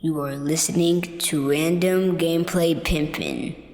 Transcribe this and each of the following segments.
You are listening to Random Gameplay Pimpin'.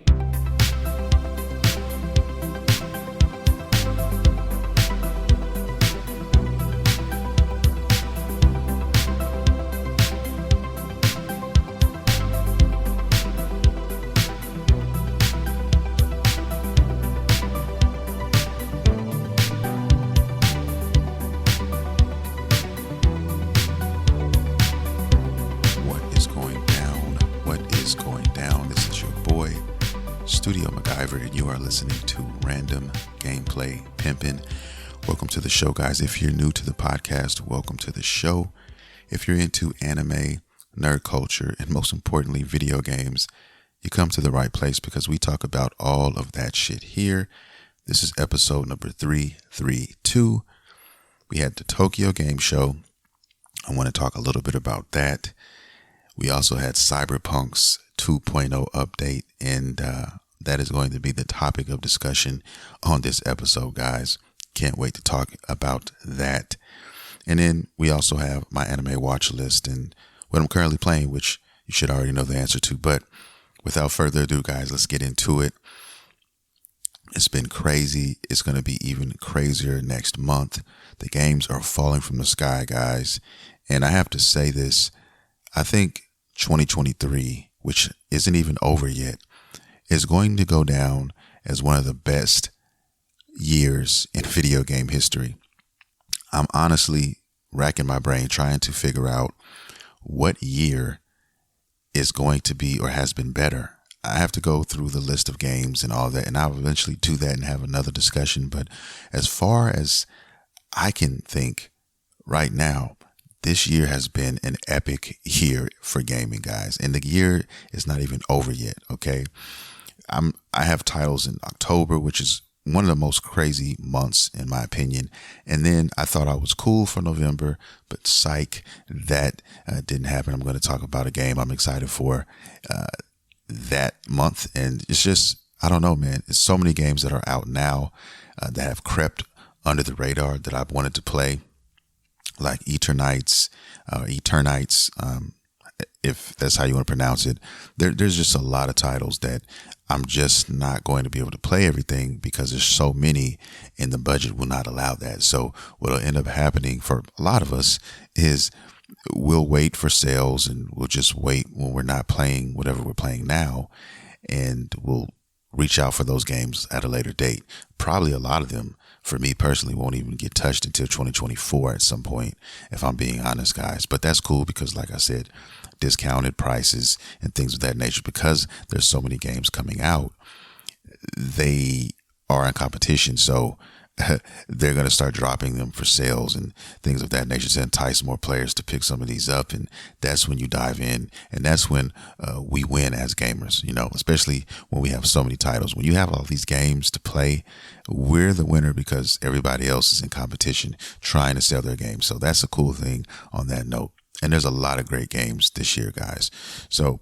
And you are listening to Random Gameplay Pimpin'. Welcome to the show, guys. If you're new to the podcast, welcome to the show. If you're into anime, nerd culture, and most importantly, video games, you come to the right place because we talk about all of that shit here. This is episode number 332. We had the Tokyo Game Show. I want to talk a little bit about that. We also had Cyberpunk's 2.0 update, and that is going to be the topic of discussion on this episode, guys. Can't wait to talk about that. And then we also have my anime watch list and what I'm currently playing, which you should already know the answer to. But without further ado, guys, let's get into it. It's been crazy. It's going to be even crazier next month. The games are falling from the sky, guys. And I have to say this, I think 2023, which isn't even over yet, is going to go down as one of the best years in video game history. I'm honestly racking my brain trying to figure out what year is going to be or has been better. I have to go through the list of games and all that, and I'll eventually do that and have another discussion. But as far as I can think right now, this year has been an epic year for gaming, guys. And the year is not even over yet, okay? I have titles in October, which is one of the most crazy months in my opinion. And then I thought I was cool for November, but psych, that didn't happen. I'm going to talk about a game I'm excited for that month. And it's just, I don't know, man. It's so many games that are out now that have crept under the radar that I've wanted to play, like Eternites, if that's how you want to pronounce it. There's just a lot of titles that I'm just not going to be able to play everything because there's so many and the budget will not allow that. So what'll end up happening for a lot of us is we'll wait for sales and we'll just wait when we're not playing whatever we're playing now, and we'll reach out for those games at a later date. Probably a lot of them, for me personally, won't even get touched until 2024 at some point, if I'm being honest, guys. But that's cool because, like I said, discounted prices and things of that nature, because there's so many games coming out, they are in competition. So they're going to start dropping them for sales and things of that nature to entice more players to pick some of these up. And that's when you dive in. And that's when we win as gamers, you know, especially when we have so many titles. When you have all these games to play, we're the winner because everybody else is in competition trying to sell their games. So that's a cool thing on that note. And there's a lot of great games this year, guys. So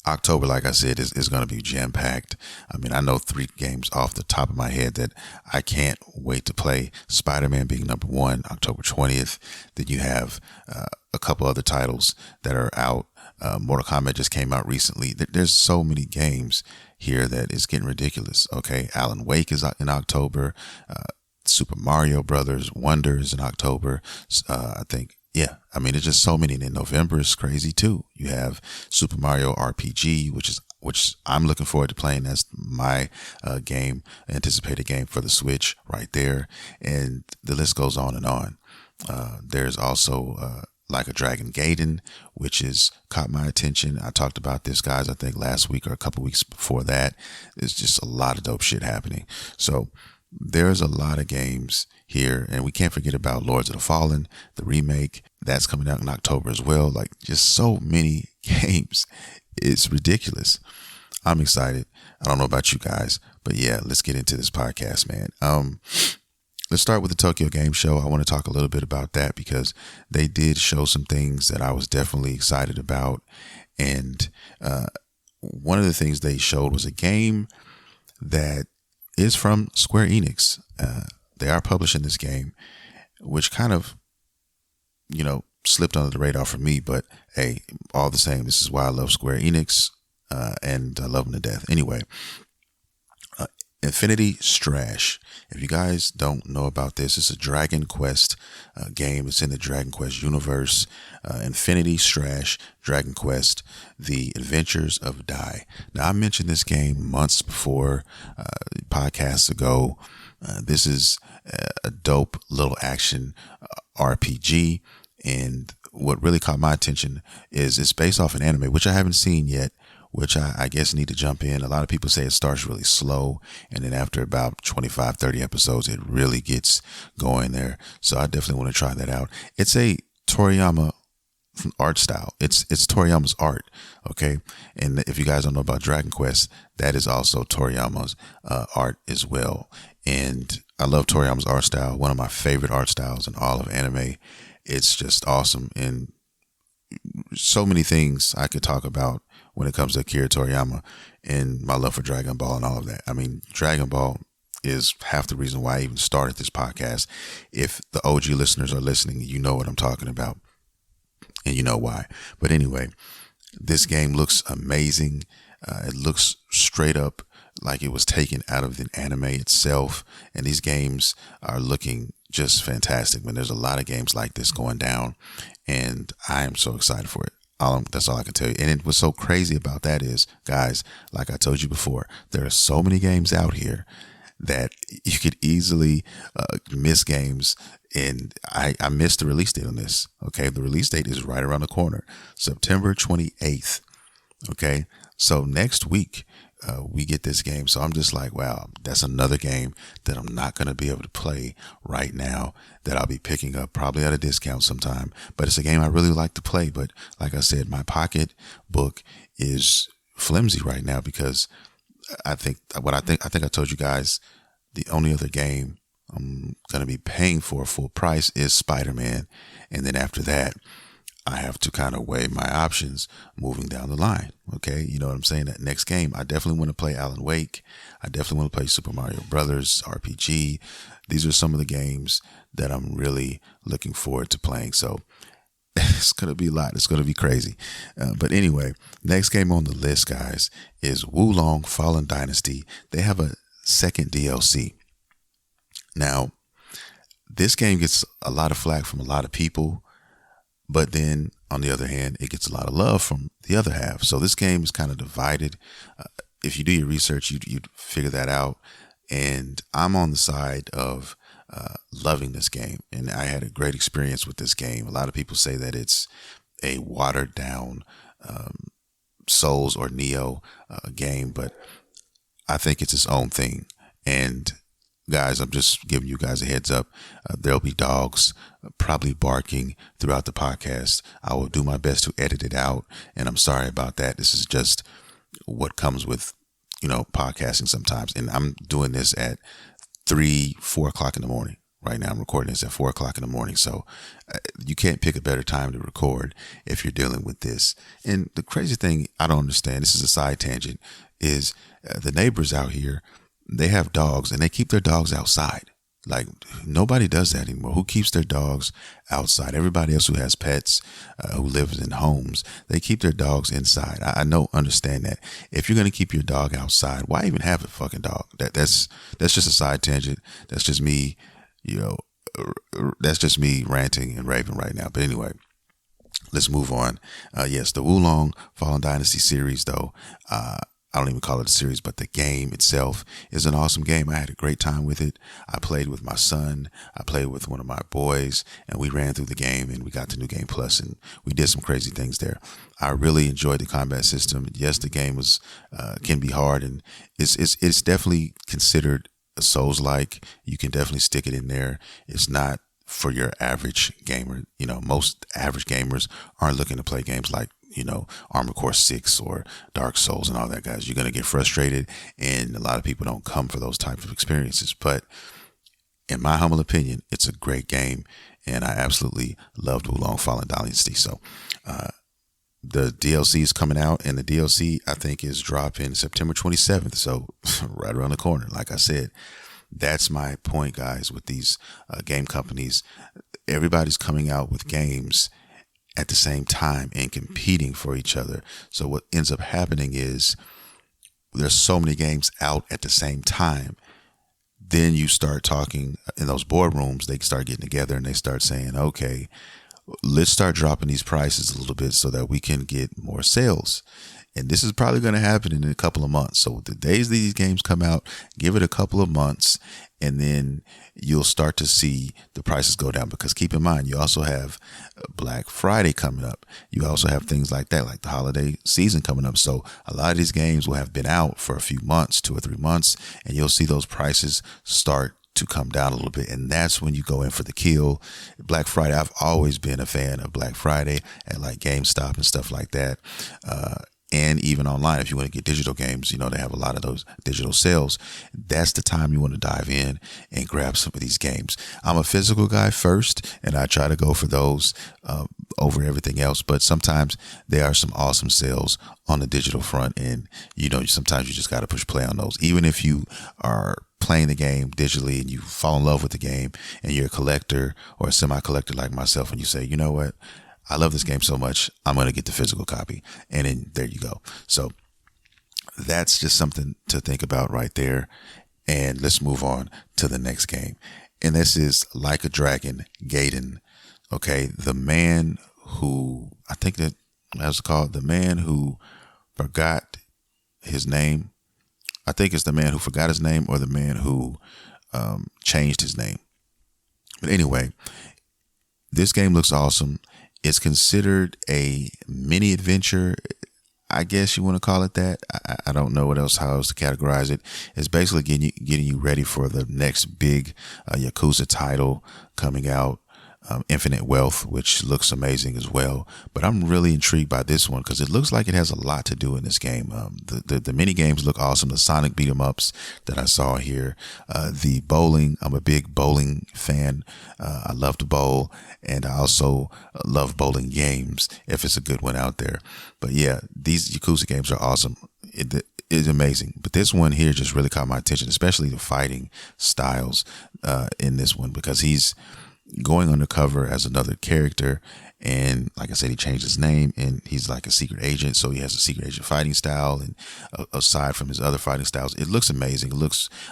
October, like I said, is going to be jam-packed. I mean, I know 3 games off the top of my head that I can't wait to play. Spider-Man being number 1, October 20th. Then you have a couple other titles that are out. Mortal Kombat just came out recently. There's so many games here that it's getting ridiculous, okay? Alan Wake is in October. Super Mario Brothers Wonder is in October. I think. Yeah, I mean, it's just so many. And in November is crazy too. You have Super Mario RPG, which I'm looking forward to playing. That's my anticipated game for the Switch right there. And the list goes on and on. There's also Like a Dragon Gaiden, which has caught my attention. I talked about this, guys, I think last week or a couple weeks before that. There's just a lot of dope shit happening. So there's a lot of games here, and we can't forget about Lords of the Fallen, the remake. That's coming out in October as well. Like, just so many games. It's ridiculous. I'm excited. I don't know about you guys, but yeah, let's get into this podcast, man. Let's start with the Tokyo Game Show. I want to talk a little bit about that because they did show some things that I was definitely excited about. And one of the things they showed was a game that is from Square Enix. They are publishing this game, which kind of, slipped under the radar for me, but hey, all the same, this is why I love Square Enix, and I love them to death. Anyway, Infinity Strash. If you guys don't know about this, it's a Dragon Quest game. It's in the Dragon Quest universe. Infinity Strash, Dragon Quest, The Adventures of Dai. Now, I mentioned this game months before, podcasts ago. This is a dope little action RPG. And what really caught my attention is it's based off an anime, which I haven't seen yet, which I guess need to jump in. A lot of people say it starts really slow, and then after about 25, 30 episodes, it really gets going there. So I definitely want to try that out. It's a Toriyama art style. It's Toriyama's art, okay? And if you guys don't know about Dragon Quest, that is also Toriyama's art as well. And I love Toriyama's art style, one of my favorite art styles in all of anime. It's just awesome, and so many things I could talk about when it comes to Akira Toriyama and my love for Dragon Ball and all of that. I mean, Dragon Ball is half the reason why I even started this podcast. If the OG listeners are listening, you know what I'm talking about, and you know why. But anyway, this game looks amazing. It looks straight up like it was taken out of the anime itself, and these games are looking just fantastic. Man, there's a lot of games like this going down, and I am so excited for it. That's all I can tell you. And what's so crazy about that is, guys, like I told you before, there are so many games out here that you could easily miss games. And I missed the release date on this. Okay, the release date is right around the corner, September 28th. Okay, so next week we get this game. So I'm just like, wow, that's another game that I'm not going to be able to play right now, that I'll be picking up probably at a discount sometime. But it's a game I really like to play. But like I said, my pocket book is flimsy right now, because I think I told you guys the only other game I'm going to be paying for full price is Spider-Man. And then after that, I have to kind of weigh my options moving down the line. Okay. You know what I'm saying? That next game, I definitely want to play Alan Wake. I definitely want to play Super Mario Brothers RPG. These are some of the games that I'm really looking forward to playing. So it's going to be a lot. It's going to be crazy. But anyway, next game on the list, guys, is Wulong Fallen Dynasty. They have a second DLC. Now, this game gets a lot of flack from a lot of people, but then on the other hand, it gets a lot of love from the other half. So this game is kind of divided. If you do your research, you'd figure that out. And I'm on the side of loving this game. And I had a great experience with this game. A lot of people say that it's a watered down Souls or Neo game, but I think it's its own thing. And guys, I'm just giving you guys a heads up. There'll be dogs probably barking throughout the podcast. I will do my best to edit it out, and I'm sorry about that. This is just what comes with, podcasting sometimes. And I'm doing this at 4 o'clock in the morning. Right now, I'm recording this at 4 o'clock in the morning. So you can't pick a better time to record if you're dealing with this. And the crazy thing I don't understand, this is a side tangent, is the neighbors out here, they have dogs and they keep their dogs outside. Like, nobody does that anymore. Who keeps their dogs outside? Everybody else who has pets, who lives in homes, they keep their dogs inside. I understand that. If you're going to keep your dog outside, why even have a fucking dog? That's just a side tangent. That's just me, that's just me ranting and raving right now. But anyway, let's move on. Yes, the Wulong Fallen Dynasty series, though, I don't even call it a series, but the game itself is an awesome game. I had a great time with it. I played with my son. I played with one of my boys, and we ran through the game, and we got to New Game Plus, and we did some crazy things there. I really enjoyed the combat system. Yes, the game was can be hard, and it's definitely considered a Souls-like. You can definitely stick it in there. It's not for your average gamer. Most average gamers aren't looking to play games like Armored Core 6 or Dark Souls and all that, guys. You're going to get frustrated, and a lot of people don't come for those types of experiences. But in my humble opinion, it's a great game, and I absolutely loved Wulong Fallen Dynasty. So the DLC is coming out, and the DLC, I think, is dropping September 27th. So right around the corner. Like I said, that's my point, guys, with these game companies. Everybody's coming out with games, at the same time and competing for each other. So what ends up happening is there's so many games out at the same time. Then you start talking in those boardrooms, they start getting together and they start saying, okay, let's start dropping these prices a little bit so that we can get more sales. And this is probably going to happen in a couple of months. So the days these games come out, give it a couple of months, and then you'll start to see the prices go down. Because keep in mind, you also have Black Friday coming up. You also have things like that, like the holiday season coming up. So a lot of these games will have been out for a few months, 2 or 3 months, and you'll see those prices start to come down a little bit. And that's when you go in for the kill. Black Friday, I've always been a fan of Black Friday at like GameStop and stuff like that. And even online, if you want to get digital games, you know, they have a lot of those digital sales. That's the time you want to dive in and grab some of these games. I'm a physical guy first, and I try to go for those over everything else. But sometimes there are some awesome sales on the digital front. And, you know, sometimes you just got to push play on those. Even if you are playing the game digitally and you fall in love with the game and you're a collector or a semi-collector like myself, and you say, you know what? I love this game so much, I'm going to get the physical copy. And then there you go. So that's just something to think about right there. And let's move on to the next game. And this is Like a Dragon, Gaiden. Okay. The man who, I think that's called The Man Who Forgot His Name. I think it's The Man Who Forgot His Name or The Man Who changed his name. But anyway, this game looks awesome. It's considered a mini adventure, I guess you want to call it that. I don't know how else to categorize it. It's basically getting you ready for the next big Yakuza title coming out, Infinite Wealth, which looks amazing as well. But I'm really intrigued by this one because it looks like it has a lot to do in this game. The mini games look awesome. The Sonic beat 'em ups that I saw here, the bowling. I'm a big bowling fan. I love to bowl, and I also love bowling games if it's a good one out there. But yeah, these Yakuza games are awesome. It's amazing. But this one here just really caught my attention, especially the fighting styles in this one, because he's going undercover as another character. And like I said, he changed his name and he's like a secret agent. So he has a secret agent fighting style. And aside from his other fighting styles, it looks amazing.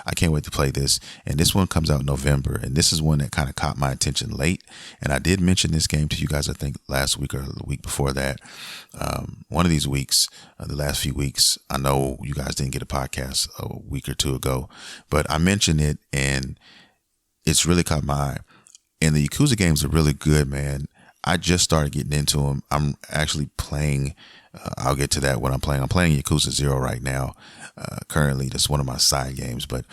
I can't wait to play this. And this one comes out in November. And this is one that kind of caught my attention late. And I did mention this game to you guys, I think last week or the week before that. One of these weeks, the last few weeks, I know you guys didn't get a podcast a week or two ago, but I mentioned it and it's really caught my eye. And the Yakuza games are really good, man. I just started getting into them. I'm actually playing. I'll get to that when I'm playing. I'm playing Yakuza 0 right now. Currently, that's one of my side games. But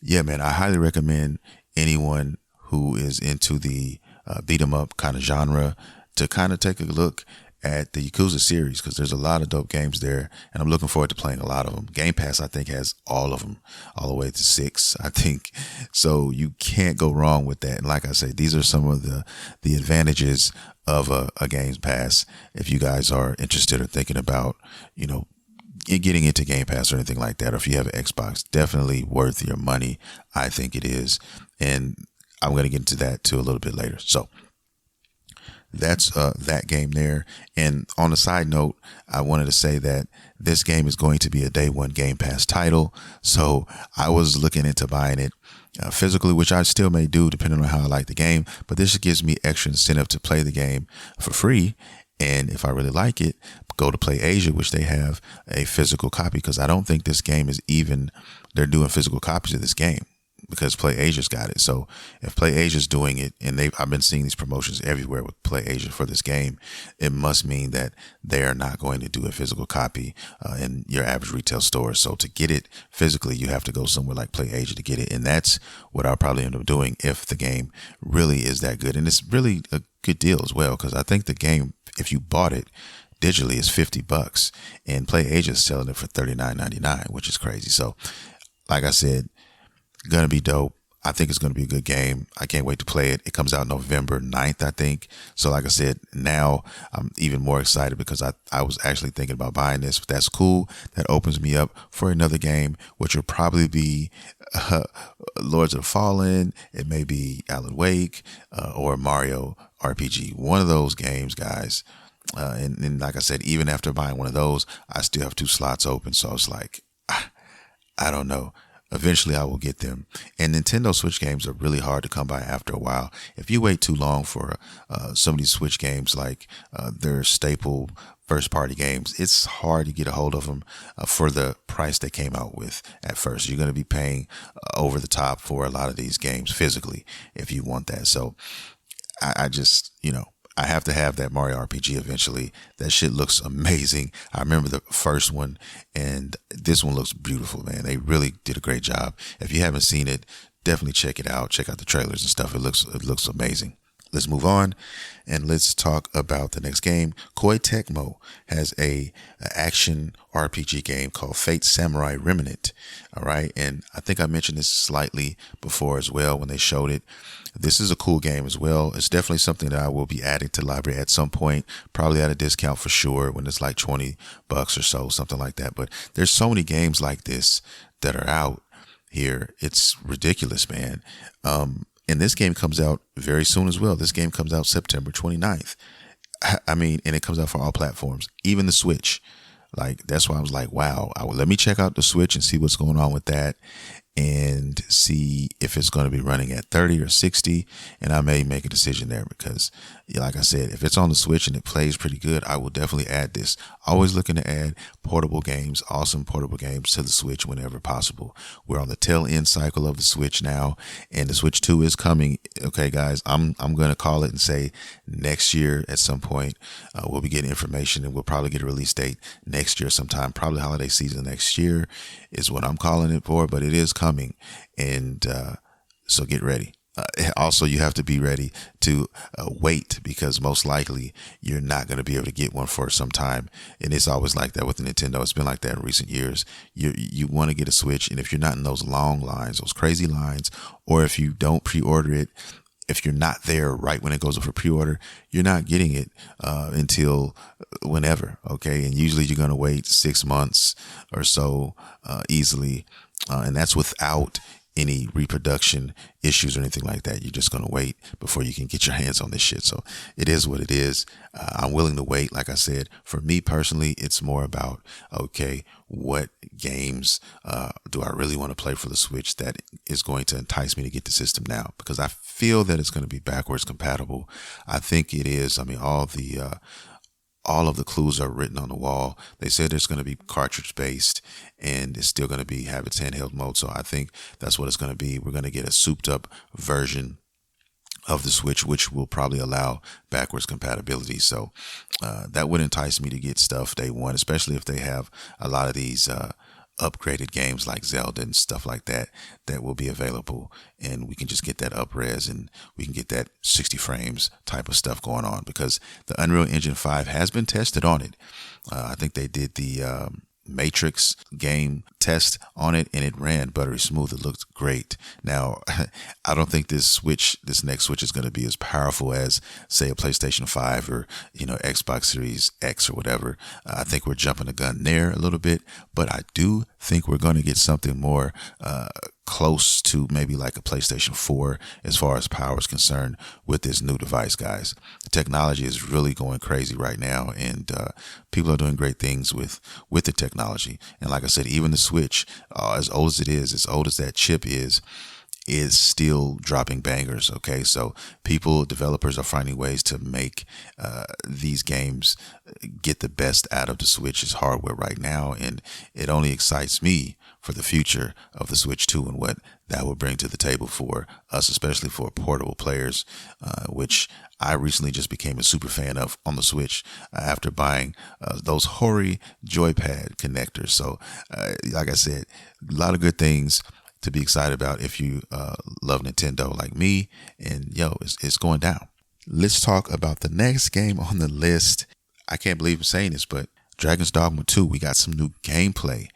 yeah, man, I highly recommend anyone who is into the beat 'em up kind of genre to kind of take a look at the Yakuza series, because there's a lot of dope games there, and I'm looking forward to playing a lot of them. Game Pass, I think, has all of them, all the way to 6, I think. So you can't go wrong with that. And like I say, these are some of the advantages of a Game Pass. If you guys are interested or thinking about, you know, getting into Game Pass or anything like that, or if you have an Xbox, definitely worth your money. I think it is. And I'm going to get into that too a little bit later. So that's that game there. And on a side note, I wanted to say that this game is going to be a day one Game Pass title. So I was looking into buying it physically, which I still may do depending on how I like the game. But this gives me extra incentive to play the game for free. And if I really like it, go to Play Asia, which they have a physical copy, because I don't think this game is even, they're doing physical copies of this game, because Play Asia's got it. So if Play Asia's doing it, and I've been seeing these promotions everywhere with Play Asia for this game, it must mean that they're not going to do a physical copy in your average retail store. So to get it physically, you have to go somewhere like Play Asia to get it. And that's what I'll probably end up doing if the game really is that good. And it's really a good deal as well, because I think the game, if you bought it digitally, is $50, and Play Asia is selling it for $39.99, which is crazy. So like I said, gonna be dope. I think it's gonna be a good game. I can't wait to play it. It comes out November 9th, I think. So like I said, now I'm even more excited because I was actually thinking about buying this. But that's cool. That opens me up for another game, which will probably be Lords of the Fallen. It may be Alan Wake or Mario RPG. One of those games, guys. And like I said, even after buying one of those, I still have 2 slots open. So I was like, I don't know. Eventually I will get them. And Nintendo Switch games are really hard to come by after a while. If you wait too long for some of these Switch games, like their staple first party games, it's hard to get a hold of them for the price they came out with at first. You're going to be paying over the top for a lot of these games physically if you want that. So I just, I have to have that Mario RPG eventually. That shit looks amazing. I remember the first one, and this one looks beautiful, man. They really did a great job. If you haven't seen it, definitely check it out. Check out the trailers and stuff. It looks amazing. Let's move on and let's talk about the next game. Koei Tecmo has a action RPG game called Fate Samurai Remnant. All right. And I think I mentioned this slightly before as well when they showed it. This is a cool game as well. It's definitely something that I will be adding to the library at some point, probably at a discount for sure when it's like $20 or so, something like that. But there's so many games like this that are out here. It's ridiculous, man. And this game comes out very soon as well. This game comes out September 29th. I mean, and it comes out for all platforms, even the Switch. Like, that's why I was like, wow, let me check out the Switch and see what's going on with that and see if it's going to be running at 30 or 60. And I may make a decision there because, like I said, if it's on the Switch and it plays pretty good, I will definitely add this. Always looking to add portable games, awesome portable games to the Switch whenever possible. We're on the tail end cycle of the Switch now, and the Switch 2 is coming. Okay, guys, I'm going to call it and say next year at some point, we'll be getting information and we'll probably get a release date next year sometime, probably holiday season next year is what I'm calling it for, but it is coming. And so get ready. Also, you have to be ready to wait because most likely you're not going to be able to get one for some time. And it's always like that with Nintendo. It's been like that in recent years. You want to get a Switch, and if you're not in those long lines, those crazy lines, or if you don't pre-order it, if you're not there right when it goes up for pre-order, you're not getting it until whenever. Okay, and usually you're going to wait 6 months or so easily, and that's without any reproduction issues or anything like that. You're just going to wait before you can get your hands on this shit. So it is what it is. I'm willing to wait. Like I said, for me personally, it's more about, okay, what games do I really want to play for the Switch that is going to entice me to get the system now? Because I feel that it's going to be backwards compatible. I think it is. I mean, all of the clues are written on the wall. They said it's going to be cartridge based and it's still going to have its handheld mode. So I think that's what it's going to be. We're going to get a souped up version of the Switch, which will probably allow backwards compatibility. So that would entice me to get stuff day one, especially if they have a lot of these upgraded games like Zelda and stuff like that will be available, and we can just get that up-res and we can get that 60 frames type of stuff going on because the Unreal Engine 5 has been tested on it. I think they did the Matrix game test on it and it ran buttery smooth. It looked great. Now, I don't think this next Switch is going to be as powerful as, say, a PlayStation 5 or, Xbox Series X or whatever. I think we're jumping the gun there a little bit, but I do think we're going to get something more close to maybe like a PlayStation 4 as far as power is concerned with this new device, guys. The technology is really going crazy right now, and people are doing great things with the technology. And like I said, even the Switch, as old as it is, as old as that chip is still dropping bangers. Okay, so developers are finding ways to make these games get the best out of the Switch's hardware right now, and it only excites me for the future of the Switch 2 and what that will bring to the table for us, especially for portable players, which I recently just became a super fan of on the Switch after buying those hoary joypad connectors. So like I said, a lot of good things to be excited about if you love Nintendo like me, and it's going down. Let's talk about the next game on the list. I can't believe I'm saying this, but Dragon's Dogma 2, we got some new gameplay.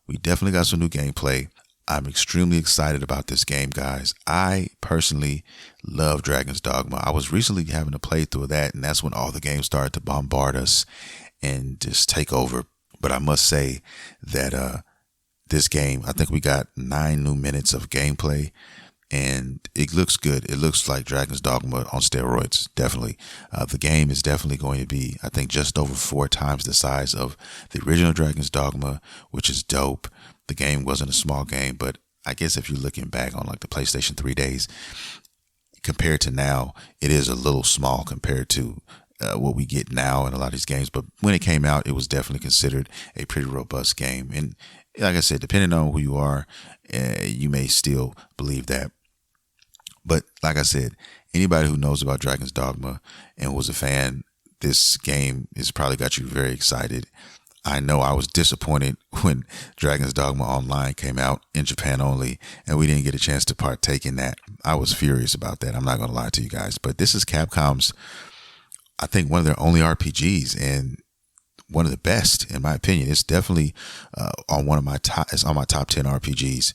We definitely got some new gameplay. I'm extremely excited about this game, guys. I personally love Dragon's Dogma. I was recently having a playthrough of that, and that's when all the games started to bombard us and just take over. But I must say that this game, I think we got 9 new minutes of gameplay, and it looks good. It looks like Dragon's Dogma on steroids, definitely. The game is definitely going to be, I think, just over 4 times the size of the original Dragon's Dogma, which is dope. The game wasn't a small game, but I guess if you're looking back on like the PlayStation 3 days, compared to now, it is a little small compared to what we get now in a lot of these games. But when it came out, it was definitely considered a pretty robust game. And like I said, depending on who you are, you may still believe that. But like I said, anybody who knows about Dragon's Dogma and was a fan, this game has probably got you very excited. I know I was disappointed when Dragon's Dogma Online came out in Japan only, and we didn't get a chance to partake in that. I was furious about that. I'm not going to lie to you guys. But this is Capcom's, I think, one of their only RPGs, and one of the best, in my opinion. It's definitely it's on my top 10 RPGs.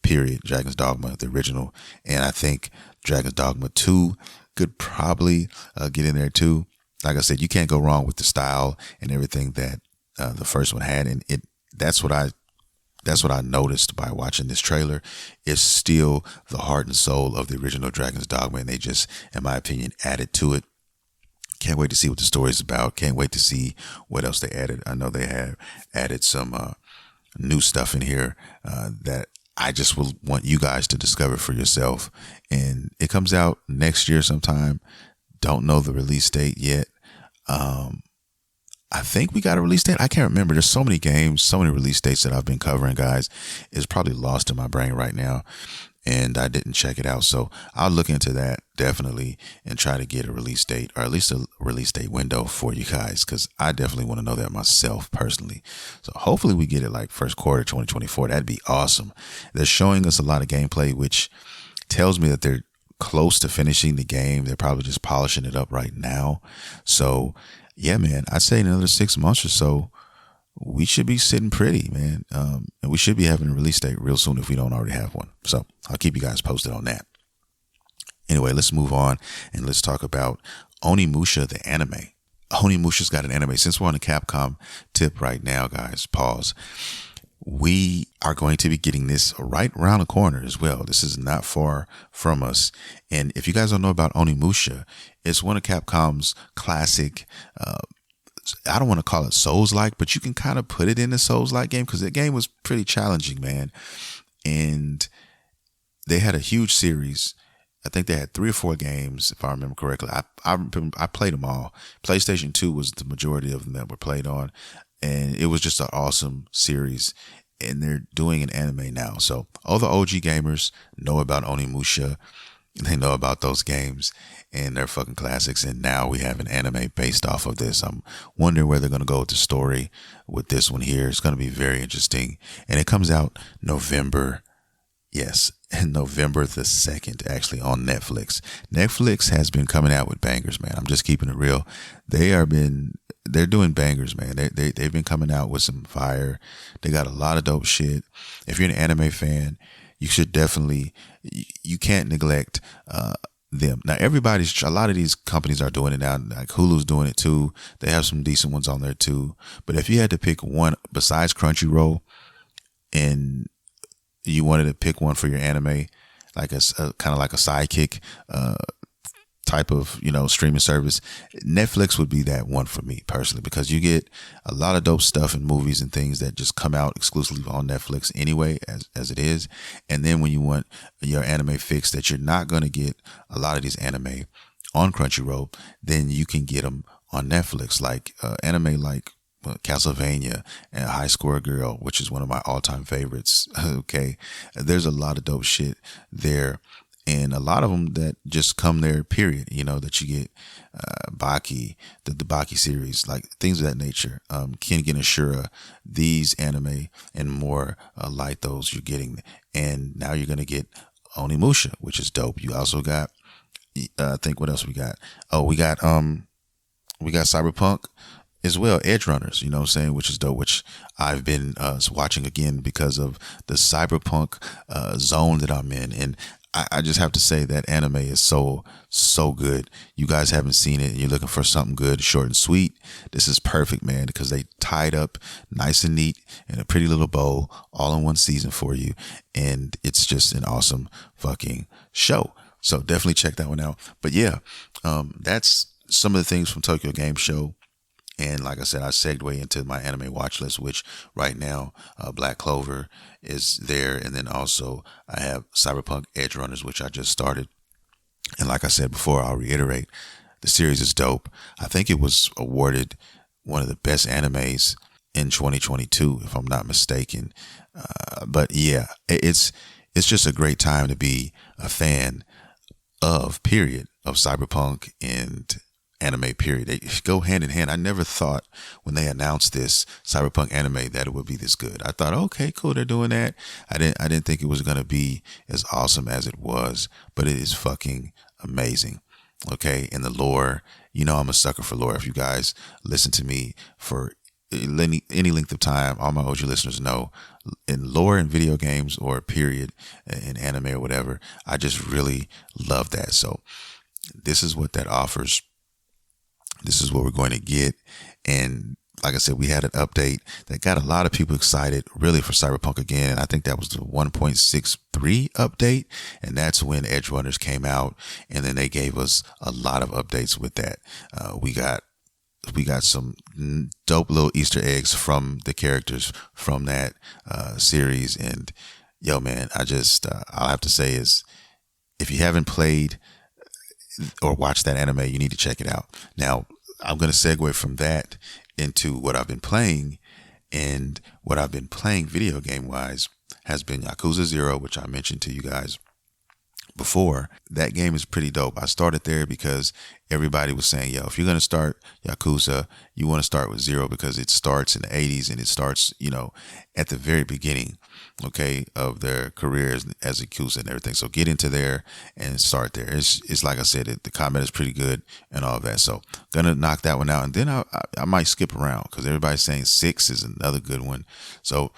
Period. Dragon's Dogma, the original, and I think Dragon's Dogma 2 could probably get in there too. Like I said, you can't go wrong with the style and everything that the first one had, and that's what I noticed by watching this trailer. It's still the heart and soul of the original Dragon's Dogma, and they just, in my opinion, added to it. Can't wait to see what the story's about. Can't wait to see what else they added. I know they have added some new stuff in here that I just will want you guys to discover for yourself. And it comes out next year sometime. Don't know the release date yet. I think we got a release date. I can't remember. There's so many games, so many release dates that I've been covering, guys. It's probably lost in my brain right now, and I didn't check it out. So I'll look into that definitely and try to get a release date, or at least a release date window for you guys, because I definitely want to know that myself personally. So hopefully we get it like first quarter 2024. That'd be awesome. They're showing us a lot of gameplay, which tells me that they're close to finishing the game. They're probably just polishing it up right now. So yeah, man, I'd say in another 6 months or so, we should be sitting pretty, man. And we should be having a release date real soon if we don't already have one. So I'll keep you guys posted on that. Anyway, let's move on and let's talk about Onimusha, the anime. Onimusha's got an anime. Since we're on the Capcom tip right now, guys, pause. We are going to be getting this right around the corner as well. This is not far from us. And if you guys don't know about Onimusha, it's one of Capcom's classic, I don't want to call it Souls-like, but you can kind of put it in a Souls-like game, because that game was pretty challenging, man. And they had a huge series. I think they had 3 or 4 games, if I remember correctly. I played them all. PlayStation 2 was the majority of them that were played on. And it was just an awesome series. And they're doing an anime now. So all the OG gamers know about Onimusha. They know about those games. And they're fucking classics. And now we have an anime based off of this. I'm wondering where they're going to go with the story with this one here. It's going to be very interesting. And it comes out November. Yes, November the 2nd, actually, on Netflix. Netflix has been coming out with bangers, man. I'm just keeping it real. They're doing bangers, man. They've been coming out with some fire. They got a lot of dope shit. If you're an anime fan, you should definitely, you can't neglect them. Now, a lot of these companies are doing it now. Like Hulu's doing it too. They have some decent ones on there too. But if you had to pick one besides Crunchyroll, and you wanted to pick one for your anime, like a kind of like a sidekick type of, streaming service, Netflix would be that one for me personally, because you get a lot of dope stuff and movies and things that just come out exclusively on Netflix anyway, as it is. And then when you want your anime fix that you're not going to get a lot of these anime on Crunchyroll, then you can get them on Netflix, like anime like Castlevania and High Score Girl, which is one of my all-time favorites. Okay, there's a lot of dope shit there, and a lot of them that just come there, period. That you get Baki, the Baki series, like things of that nature. Kengan Ashura, these anime and more like those you're getting, and now you're gonna get Onimusha, which is dope. You also got, I think, what else we got? Oh, we got Cyberpunk as well, Edge Runners, you know what I'm saying, which is dope, which I've been watching again because of the Cyberpunk zone that I'm in. And I just have to say that anime is so good. You guys haven't seen it and you're looking for something good, short and sweet. This is perfect, man, because they tied up nice and neat in a pretty little bow all in one season for you. And it's just an awesome fucking show. So definitely check that one out. But yeah, that's some of the things from Tokyo Game Show. And like I said, I segue into my anime watch list, which right now, Black Clover is there. And then also I have Cyberpunk Edge Runners, which I just started. And like I said before, I'll reiterate, the series is dope. I think it was awarded one of the best animes in 2022, if I'm not mistaken. But yeah, it's just a great time to be a fan of, period, of Cyberpunk and anime, period. They go hand in hand. I never thought when they announced this Cyberpunk anime that it would be this good. I thought, okay, cool, they're doing that. I didn't think it was gonna be as awesome as it was, but it is fucking amazing. Okay, and the lore, you know I'm a sucker for lore. If you guys listen to me for any length of time, all my OG listeners know, in lore in video games or period in anime or whatever, I just really love that. So this is what that offers. This is what we're going to get. And like I said, we had an update that got a lot of people excited really for Cyberpunk again. And I think that was the 1.63 update. And that's when Edge Runners came out. And then they gave us a lot of updates with that. We got some dope little Easter eggs from the characters from that series. And yo, man, all I have to say is, if you haven't played or watched that anime, you need to check it out. Now, I'm going to segue from that into what I've been playing. And what I've been playing video game wise has been Yakuza 0, which I mentioned to you guys before. That game is pretty dope. I started there because everybody was saying, yo, if you're going to start Yakuza, you want to start with 0 because it starts in the 80s and it starts, at the very beginning, okay, of their careers as a Yakuza and everything. So get into there and start there. It's like I said, the combat is pretty good and all of that. So gonna knock that one out. And then I might skip around because everybody's saying 6 is another good one. So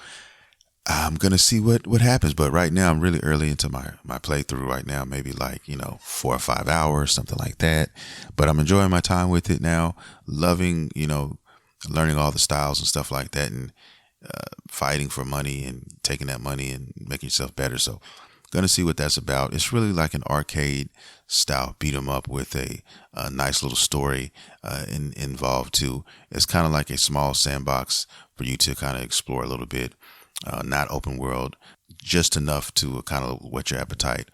I'm going to see what happens. But right now, I'm really early into my playthrough right now, maybe like, 4 or 5 hours, something like that. But I'm enjoying my time with it now, loving, learning all the styles and stuff like that, and fighting for money and taking that money and making yourself better. So going to see what that's about. It's really like an arcade style beat 'em up with a nice little story involved too. It's kind of like a small sandbox for you to kind of explore a little bit. Not open world, just enough to kind of whet your appetite,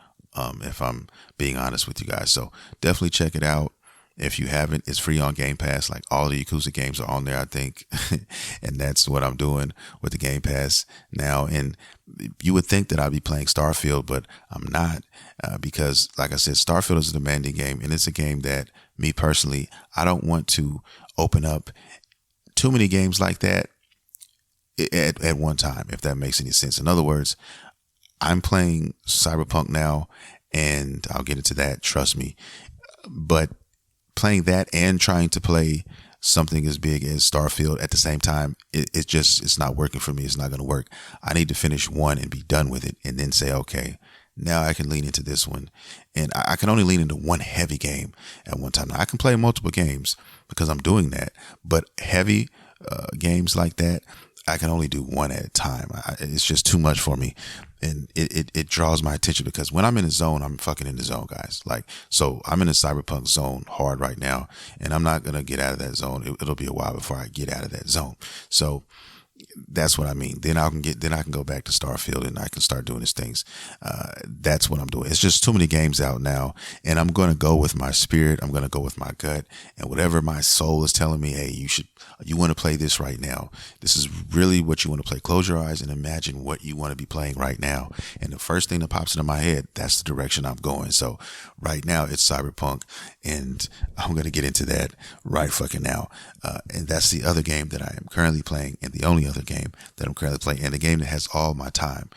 if I'm being honest with you guys. So definitely check it out. If you haven't, it's free on Game Pass. Like all the Yakuza games are on there, I think. And that's what I'm doing with the Game Pass now. And you would think that I'd be playing Starfield, but I'm not, because like I said, Starfield is a demanding game. And it's a game that me personally, I don't want to open up too many games like that at one time, if that makes any sense. In other words, I'm playing Cyberpunk now, and I'll get into that, trust me. But playing that and trying to play something as big as Starfield at the same time, it's not working for me. It's not going to work. I need to finish one and be done with it, and then say, okay, now I can lean into this one. And I can only lean into one heavy game at one time. Now, I can play multiple games because I'm doing that, but heavy games like that, I can only do one at a time. It's just too much for me. And it draws my attention because when I'm in the zone, I'm fucking in the zone, guys. Like, so I'm in the Cyberpunk zone hard right now, and I'm not going to get out of that zone. It'll be a while before I get out of that zone. So that's what I mean. Then I can go back to Starfield and I can start doing these things. That's what I'm doing. It's just too many games out now, and I'm going to go with my spirit. I'm going to go with my gut, and whatever my soul is telling me, hey, you want to play this right now. This is really what you want to play. Close your eyes and imagine what you want to be playing right now. And the first thing that pops into my head, that's the direction I'm going. So right now it's Cyberpunk, and I'm going to get into that right fucking now. And that's the other game that I am currently playing, and the only other game that I'm currently playing, and the game that has all my time.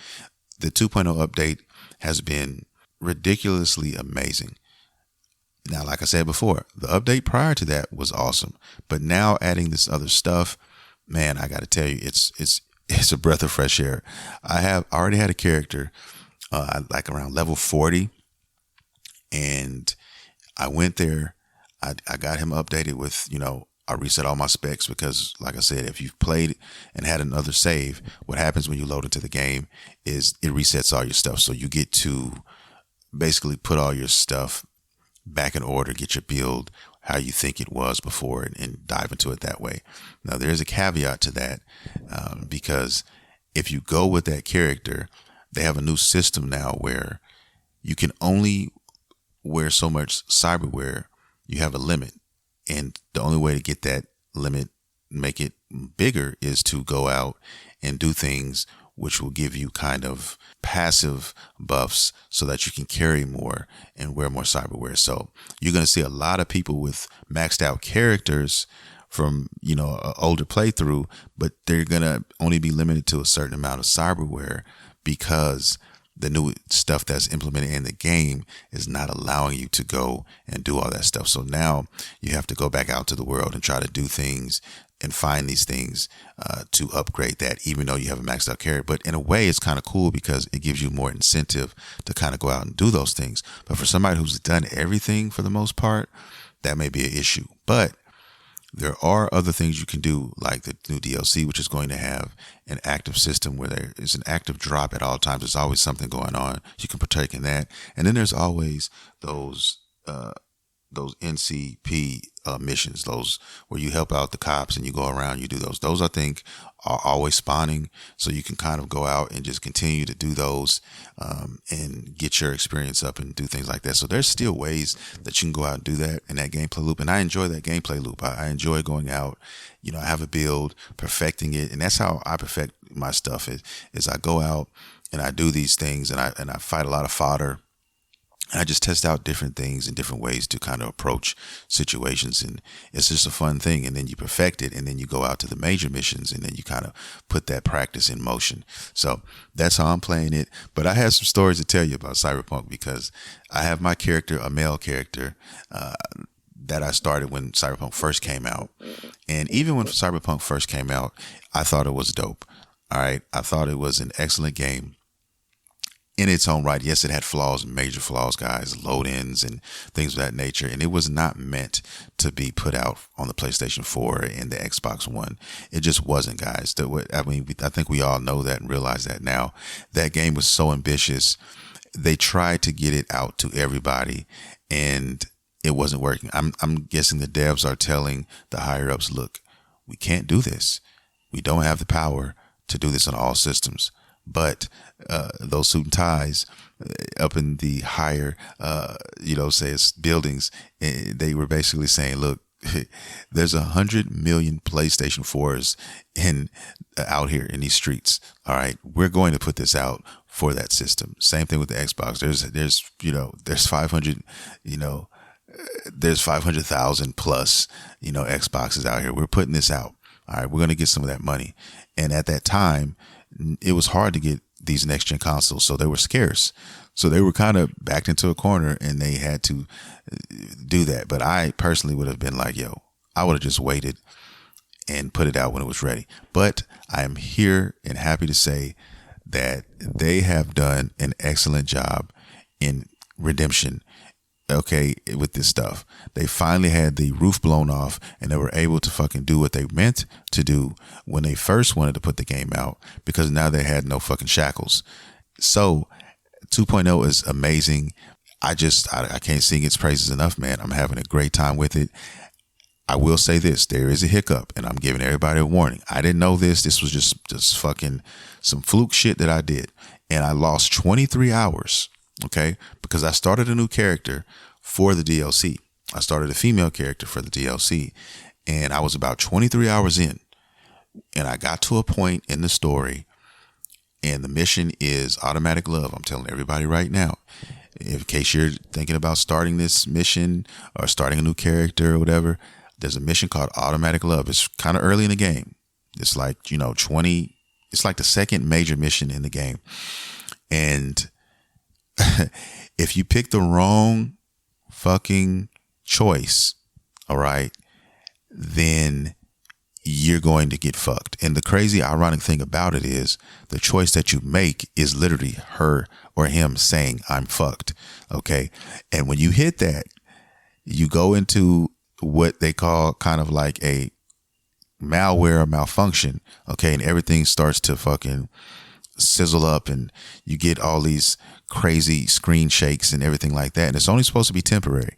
The 2.0 update has been ridiculously amazing. Now, like I said before, the update prior to that was awesome, but now adding this other stuff, man, I got to tell you, it's a breath of fresh air. I already had a character like around level 40, and I went there. I got him updated with, I reset all my specs because, like I said, if you've played and had another save, what happens when you load into the game is it resets all your stuff. So you get to basically put all your stuff back in order, get your build how you think it was before, and dive into it that way. Now, there's a caveat to that, because if you go with that character, they have a new system now where you can only wear so much cyberware. You have a limit, and the only way to get that limit, make it bigger, is to go out and do things which will give you kind of passive buffs so that you can carry more and wear more cyberware. So you're going to see a lot of people with maxed out characters from, an older playthrough, but they're going to only be limited to a certain amount of cyberware because the new stuff that's implemented in the game is not allowing you to go and do all that stuff. So now you have to go back out to the world and try to do things and find these things to upgrade that, even though you have a maxed out character. But in a way, it's kind of cool because it gives you more incentive to kind of go out and do those things. But for somebody who's done everything for the most part, that may be an issue. But there are other things you can do, like the new DLC, which is going to have an active system where there is an active drop at all times. There's always something going on. You can partake in that. And then there's always those NCP missions, those where you help out the cops and you go around, you do those. Those, I think, are always spawning. So you can kind of go out and just continue to do those and get your experience up and do things like that. So there's still ways that you can go out and do that in that gameplay loop. And I enjoy that gameplay loop. I enjoy going out, I have a build, perfecting it. And that's how I perfect my stuff is I go out and I do these things and I fight a lot of fodder. And I just test out different things and different ways to kind of approach situations. And it's just a fun thing. And then you perfect it. And then you go out to the major missions and then you kind of put that practice in motion. So that's how I'm playing it. But I have some stories to tell you about Cyberpunk because I have my character, a male character, that I started when Cyberpunk first came out. And even when Cyberpunk first came out, I thought it was dope. All right. I thought it was an excellent game in its own right. Yes, it had flaws, major flaws, guys, load-ins and things of that nature. And it was not meant to be put out on the PlayStation 4 and the Xbox One. It just wasn't, guys. I think we all know that and realize that now. That game was so ambitious. They tried to get it out to everybody and it wasn't working. I'm guessing the devs are telling the higher ups, look, we can't do this. We don't have the power to do this on all systems. But those suit and ties up in the higher, say it's buildings, they were basically saying, look, there's 100 million PlayStation 4s out here in these streets. All right, we're going to put this out for that system. Same thing with the Xbox. There's 500, there's 500,000 plus, Xboxes out here. We're putting this out. All right, we're going to get some of that money. And at that time, it was hard to get these next gen consoles, so they were scarce. So they were kind of backed into a corner and they had to do that. But I personally would have been like, I would have just waited and put it out when it was ready. But I am here and happy to say that they have done an excellent job in redemption. Okay, with this stuff, they finally had the roof blown off and they were able to fucking do what they meant to do when they first wanted to put the game out, because now they had no fucking shackles. So 2.0 is amazing. I can't sing its praises enough, man. I'm having a great time with it. I will say this, there is a hiccup and I'm giving everybody a warning. I didn't know this. This was just fucking some fluke shit that I did. And I lost 23 hours. Okay, because I started a new character for the DLC. I started a female character for the DLC, and I was about 23 hours in, and I got to a point in the story, and the mission is automatic love. I'm telling everybody right now, in case you're thinking about starting this mission or starting a new character or whatever, there's a mission called automatic love. It's kind of early in the game. It's like, it's like the second major mission in the game. And if you pick the wrong fucking choice, all right, then you're going to get fucked. And the crazy, ironic thing about it is the choice that you make is literally her or him saying, I'm fucked. Okay. And when you hit that, you go into what they call kind of like a malware or malfunction. Okay. And everything starts to fucking sizzle up and you get all these crazy screen shakes and everything like that. And it's only supposed to be temporary.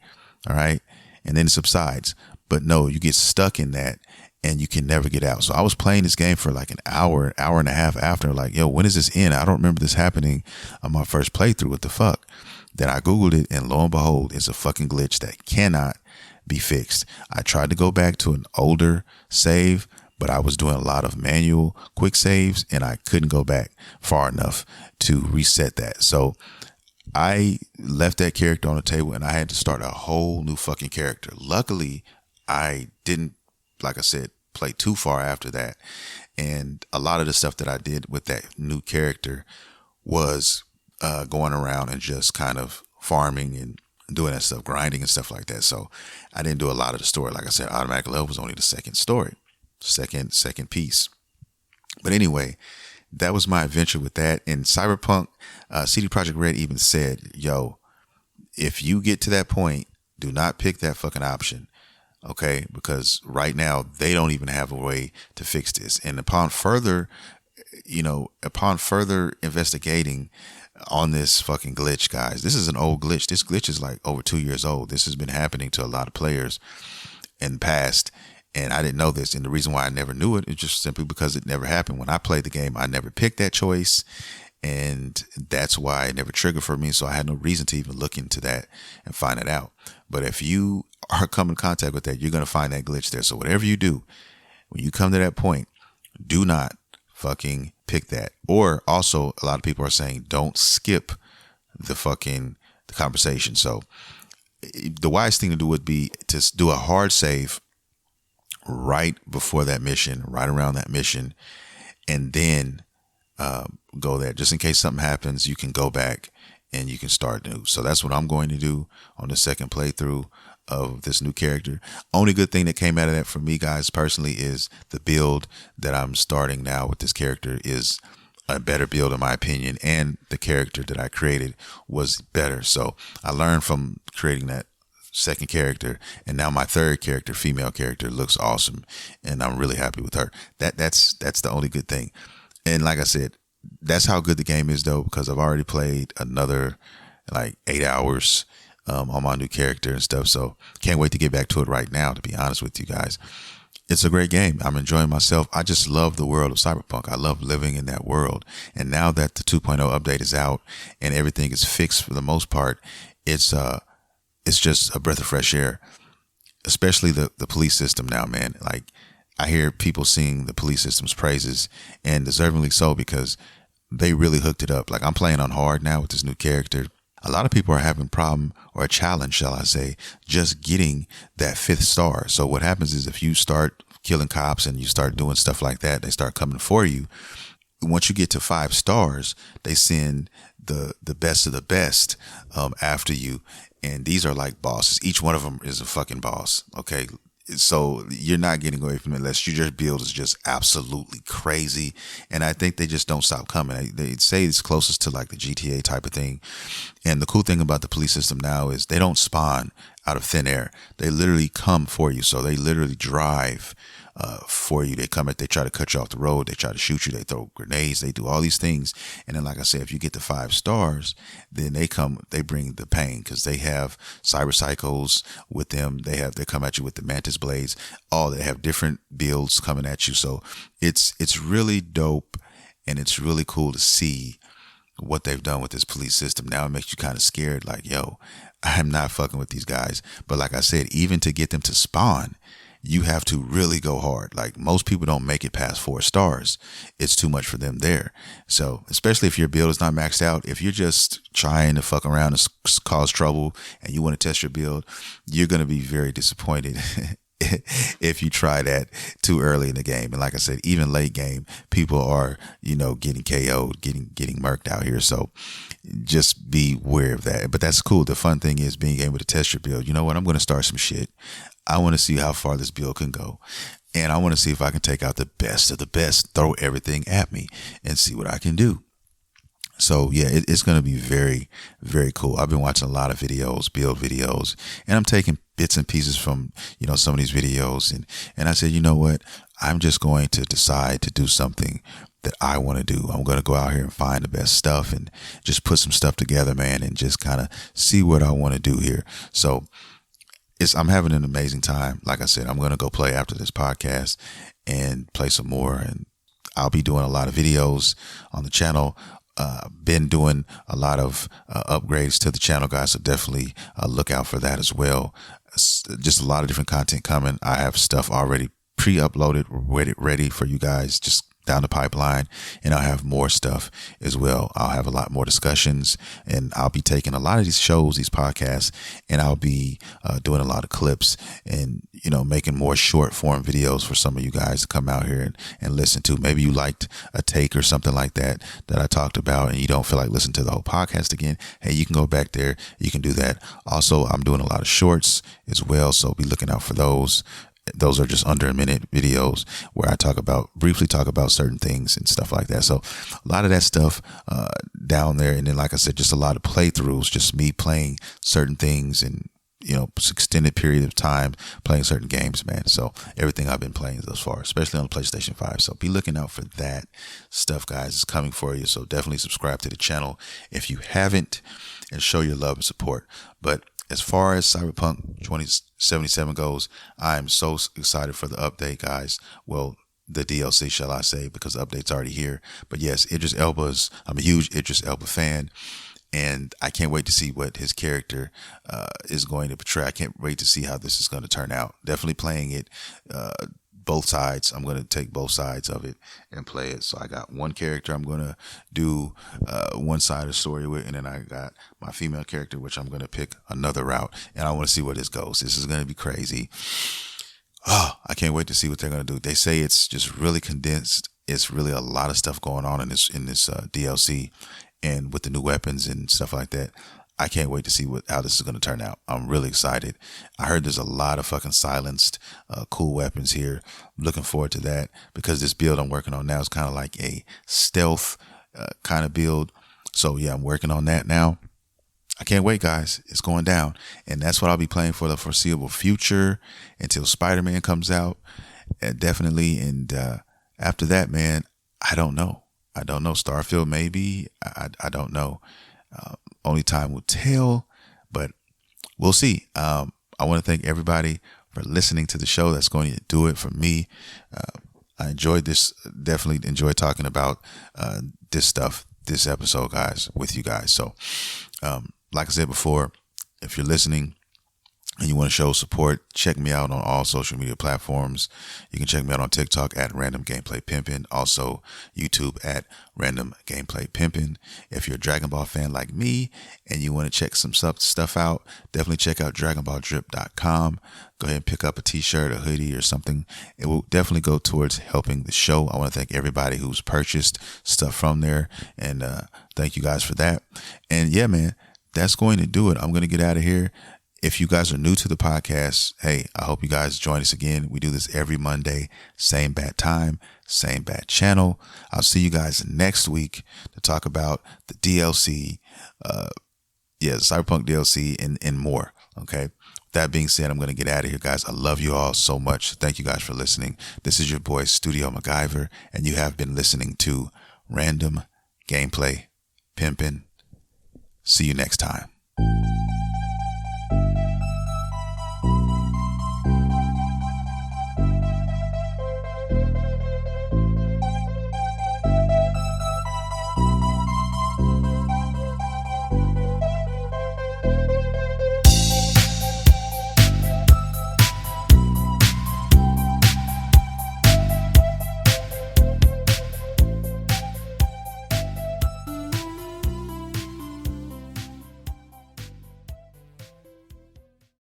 All right. And then it subsides. But no, you get stuck in that and you can never get out. So I was playing this game for like an hour and a half after, like, yo, when does this end? I don't remember this happening on my first playthrough. What the fuck? Then I Googled it and lo and behold, it's a fucking glitch that cannot be fixed. I tried to go back to an older save, but I was doing a lot of manual quick saves and I couldn't go back far enough to reset that. So I left that character on the table and I had to start a whole new fucking character. Luckily, I didn't, like I said, play too far after that. And a lot of the stuff that I did with that new character was going around and just kind of farming and doing that stuff, grinding and stuff like that. So I didn't do a lot of the story. Like I said, Automatic Love was only the second story, second piece. But anyway, that was my adventure with that. And Cyberpunk, CD Projekt Red even said, yo, if you get to that point, do not pick that fucking option. Okay, because right now they don't even have a way to fix this. And upon further investigating on this fucking glitch, guys, this is an old glitch. This glitch is like over 2 years old. This has been happening to a lot of players in the past. And I didn't know this. And the reason why I never knew it is just simply because it never happened. When I played the game, I never picked that choice. And that's why it never triggered for me. So I had no reason to even look into that and find it out. But if you are come in contact with that, you're going to find that glitch there. So whatever you do, when you come to that point, do not fucking pick that. Or also, a lot of people are saying, don't skip the conversation. So the wise thing to do would be to do a hard save right before that mission, right around that mission, and then go there. Just in case something happens, you can go back and you can start new. So that's what I'm going to do on the second playthrough of this new character. Only good thing that came out of that for me, guys, personally, is the build that I'm starting now with this character is a better build in my opinion, and the character that I created was better. So I learned from creating that second character, and now my third character, female character, looks awesome, and I'm really happy with her. That's the only good thing. And like I said, that's how good the game is, though, because I've already played another like 8 hours on my new character and stuff. So can't wait to get back to it right now, to be honest with you guys. It's a great game. I'm enjoying myself. I just love the world of Cyberpunk. I love living in that world. And now that the 2.0 update is out and everything is fixed for the most part, it's just a breath of fresh air, especially the police system now, man. Like, I hear people sing the police system's praises, and deservingly so, because they really hooked it up. Like, I'm playing on hard now with this new character. A lot of people are having a problem, or a challenge, shall I say, just getting that 5th star. So what happens is, if you start killing cops and you start doing stuff like that, they start coming for you. Once you get to 5 stars, they send the best of the best after you. And these are like bosses. Each one of them is a fucking boss. Okay. So you're not getting away from it unless your build is just absolutely crazy. And I think they just don't stop coming. They say it's closest to like the GTA type of thing. And the cool thing about the police system now is they don't spawn out of thin air. They literally come for you. So they literally drive for you. They try to cut you off the road. They try to shoot you. They throw grenades. They do all these things. And then, like I said, if you get to 5 stars, then they bring the pain, because they have cyber psychos with them. They come at you with the mantis blades. They have different builds coming at you. So it's really dope, and it's really cool to see what they've done with this police system. Now it makes you kind of scared, like, yo, I'm not fucking with these guys. But like I said, even to get them to spawn, you have to really go hard. Like, most people don't make it past 4 stars. It's too much for them there. So especially if your build is not maxed out, if you're just trying to fuck around and cause trouble and you want to test your build, you're going to be very disappointed if you try that too early in the game. And like I said, even late game, people are, getting KO'd, getting murked out here. So just be aware of that. But that's cool. The fun thing is being able to test your build. You know what? I'm going to start some shit. I want to see how far this build can go. and I want to see if I can take out the best of the best, throw everything at me, and see what I can do. So yeah, it's going to be very, very cool. I've been watching a lot of videos, build videos, and I'm taking bits and pieces from, some of these videos. And I said, you know what? I'm just going to decide to do something that I want to do. I'm going to go out here and find the best stuff and just put some stuff together, man, and just kind of see what I want to do here. So I'm having an amazing time. Like I said, I'm going to go play after this podcast and play some more. And I'll be doing a lot of videos on the channel. Been doing a lot of upgrades to the channel, guys, so definitely look out for that as well. Just a lot of different content coming. I have stuff already pre-uploaded, ready for you guys, just down the pipeline, and I'll have more stuff as well. I'll have a lot more discussions, and I'll be taking a lot of these shows, these podcasts, and I'll be doing a lot of clips and, making more short form videos for some of you guys to come out here and listen to. Maybe you liked a take or something like that I talked about, and you don't feel like listening to the whole podcast again. Hey, you can go back there. You can do that. Also, I'm doing a lot of shorts as well, so be looking out for those. Those are just under a minute videos where I briefly talk about certain things and stuff like that. So a lot of that stuff down there. And then, like I said, just a lot of playthroughs, just me playing certain things and, extended period of time playing certain games, man. So everything I've been playing thus far, especially on the PlayStation 5. So be looking out for that stuff, guys. It's coming for you. So definitely subscribe to the channel if you haven't, and show your love and support. But as far as Cyberpunk 2077 goes, I'm so excited for the update, guys. Well, the DLC, shall I say, because the update's already here. But yes, I'm a huge Idris Elba fan, and I can't wait to see what his character is going to portray. I can't wait to see how this is going to turn out. Definitely playing it both sides. I'm going to take both sides of it and play it. So I got one character I'm going to do one side of the story with, and then I got my female character, which I'm going to pick another route, and I want to see where this goes. This is going to be crazy. Oh, I can't wait to see what they're going to do. They say it's just really condensed. It's really a lot of stuff going on in this DLC, and with the new weapons and stuff like that. I can't wait to see how this is going to turn out. I'm really excited. I heard there's a lot of fucking silenced, cool weapons here. I'm looking forward to that, because this build I'm working on now is kind of like a stealth kind of build. So yeah, I'm working on that now. I can't wait, guys. It's going down. And that's what I'll be playing for the foreseeable future until Spider-Man comes out. Definitely. And after that, man, I don't know. Starfield, maybe. I don't know. Only time will tell, but we'll see. I want to thank everybody for listening to the show. That's going to do it for me. I enjoyed this. Definitely enjoyed talking about this stuff, this episode, guys, with you guys. So, like I said before, if you're listening and you want to show support, check me out on all social media platforms. You can check me out on TikTok at Random Gameplay Pimpin', also YouTube at Random Gameplay Pimpin'. If you're a Dragon Ball fan like me and you want to check some stuff out, definitely check out DragonBallDrip.com. Go ahead and pick up a t-shirt, a hoodie, or something. It will definitely go towards helping the show. I want to thank everybody who's purchased stuff from there, and thank you guys for that. And yeah, man, that's going to do it. I'm going to get out of here. If you guys are new to the podcast, hey, I hope you guys join us again. We do this every Monday, same bad time, same bad channel. I'll see you guys next week to talk about the DLC, the Cyberpunk DLC and more. Okay. That being said, I'm going to get out of here, guys. I love you all so much. Thank you guys for listening. This is your boy, Studio MacGyver, and you have been listening to Random Gameplay Pimpin'. See you next time.